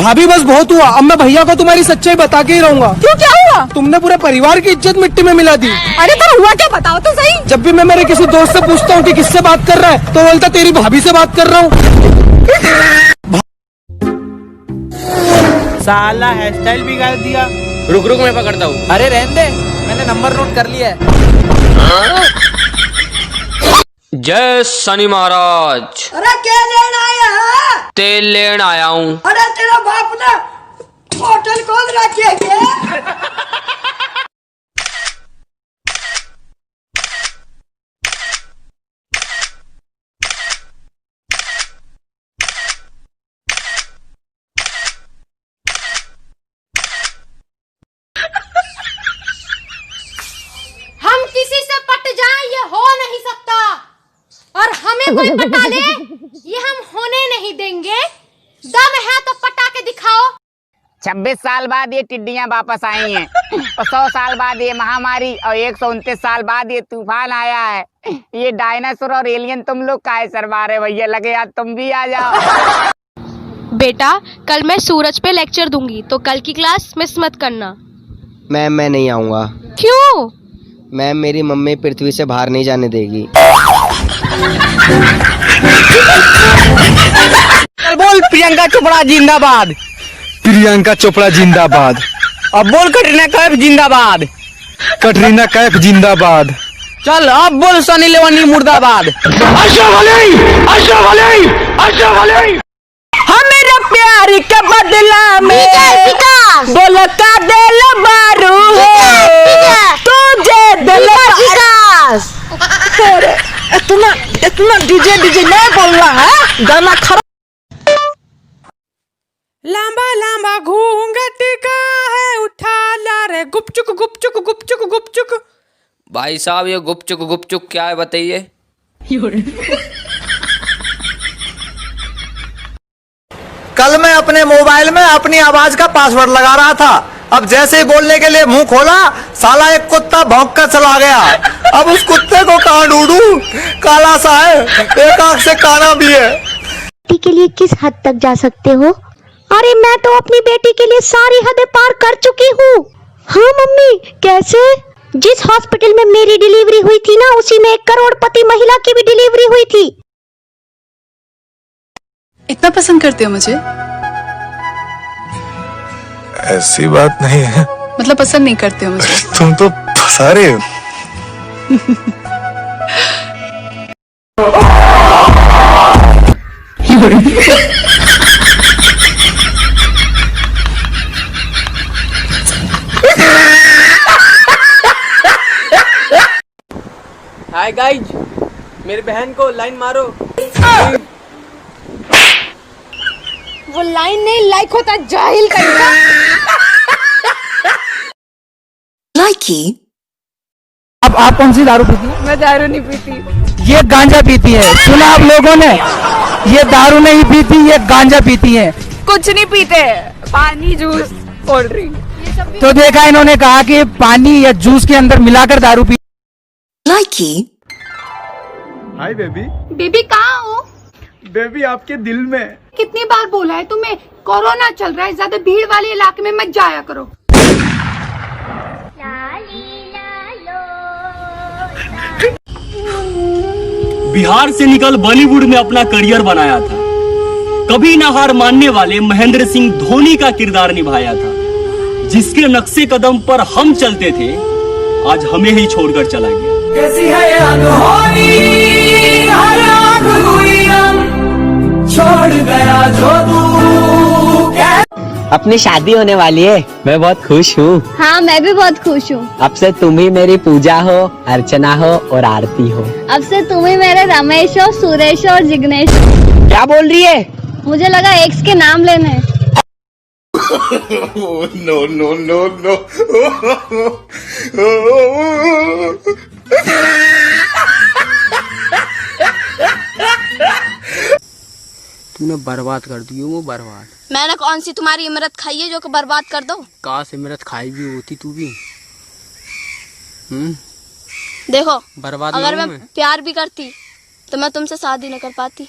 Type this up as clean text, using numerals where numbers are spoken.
भाभी बस बहुत हुआ, अब मैं भैया को तुम्हारी सच्चाई बता के ही रहूंगा। क्यों, क्या हुआ? तुमने पूरे परिवार की इज्जत मिट्टी में मिला दी। अरे तो हुआ क्या, बताओ तो सही। जब भी मैं मेरे किसी दोस्त से पूछता हूँ कि किससे बात कर रहा है तो बोलता तेरी भाभी से बात कर रहा हूँ। साला हेयर स्टाइल बिगाड़ दिया। रुक रुक मैं पकड़ता हूँ। अरे रहने दे, मैंने नंबर नोट कर लिया है। जय शनि महाराज। अरे क्या लेना आया है? तेल लेन आया हूँ। अरे तेरा बाप ने होटल खोल रखी है क्या? हम किसी से पट जाएं ये हो नहीं सकता, और हमें कोई पटा ले ये हम होने नहीं देंगे। दम है तो पटा के दिखाओ। 26 साल बाद ये टिड्डियां वापस आई हैं और 100 साल बाद ये महामारी और 129 साल बाद ये तूफान आया है। ये डायनासोर और एलियन तुम लोग काहे सरवा रहे भैया, लगे यार तुम भी आ जाओ। बेटा कल मैं सूरज पे लेक्चर दूंगी तो कल की क्लास मिस मत करना। मैम मैं नहीं आऊँगा। क्यों? मैम मेरी मम्मी पृथ्वी से बाहर नहीं जाने देगी। बोल प्रियंका चोपड़ा जिंदाबाद। प्रियंका चोपड़ा जिंदाबाद। अब बोल कटरीना कैफ जिंदाबाद। कटरीना कैफ जिंदाबाद। चल अब बोल सनी लियोनी मुर्दाबाद। हम मेरा प्यार के बदला में बोल का दिल बारू है तुझे दिल विकास। इतना डीजे नहीं बोलना है, गाना खराब। लंबा लंबा घूंघट का है उठा ला रे गुपचुक गुपचुक गुपचुक गुपचुक। भाई साहब ये गुपचुक क्या है बताइए। कल मैं अपने मोबाइल में अपनी आवाज का पासवर्ड लगा रहा था। अब जैसे ही बोलने के लिए मुंह खोला साला एक कुत्ता भौंक कर चला गया। अब उस कुत्ते को कहाँ ढूंढूं? काला सा है, एक आंख से काना भी है। बेटी के लिए किस हद तक जा सकते हो? अरे मैं तो अपनी बेटी के लिए सारी हदें पार कर चुकी हूँ। हाँ मम्मी, कैसे? जिस हॉस्पिटल में मेरी डिलीवरी हुई थी ना, उसी में 1 करोड़पति महिला की भी डिलीवरी हुई थी। इतना पसंद करते हो मुझे? ऐसी बात नहीं है। मतलब पसंद नहीं करते हो मुझे? तुम तो फंसा रहे हो। हाय गाइज, मेरी बहन को लाइन मारो। वो लाइन नहीं लाइक होता जाहिल कहीं लाइकी। अब आप कौन सी दारू पीती हैं? मैं दारू नहीं पीती। ये गांजा पीती है। सुना आप लोगों ने? ये दारू नहीं पीती, ये गांजा पीती है। कुछ नहीं पीते, पानी जूस कोल्ड ड्रिंक। तो देखा इन्होंने कहा कि पानी या जूस के अंदर मिलाकर दारू पी। लाइकी। Hi baby. बेबी कहाँ हो? बेबी आपके दिल में। कितनी बार बोला है तुम्हें, कोरोना चल रहा है, ज्यादा भीड़ वाले इलाके में मत जाया करो। बिहार से निकल बॉलीवुड में अपना करियर बनाया था। कभी न हार मानने वाले महेंद्र सिंह धोनी का किरदार निभाया था। जिसके नक्शे कदम पर हम चलते थे, आज हमें ही छोड़कर चला गया। कैसी है ये अनहोनी, हर आँख हुई नम, छोड़ गया जो तू। अपनी शादी होने वाली है, मैं बहुत खुश हूँ। हाँ मैं भी बहुत खुश हूँ। अब से तुम ही मेरी पूजा हो, अर्चना हो और आरती हो। अब से तुम ही मेरे रमेश हो, सुरेश और जिग्नेश। क्या बोल रही है? मुझे लगा एक्स के नाम लेने। No no no no. तूने बर्बाद कर दी वो बर्बाद। मैंने कौन सी तुम्हारी इमरत खाई है जो कि बर्बाद कर दो? काश इमरत खाई भी होती तू भी। देखो बर्बाद अगर मैं प्यार भी करती तो मैं तुमसे शादी न कर पाती।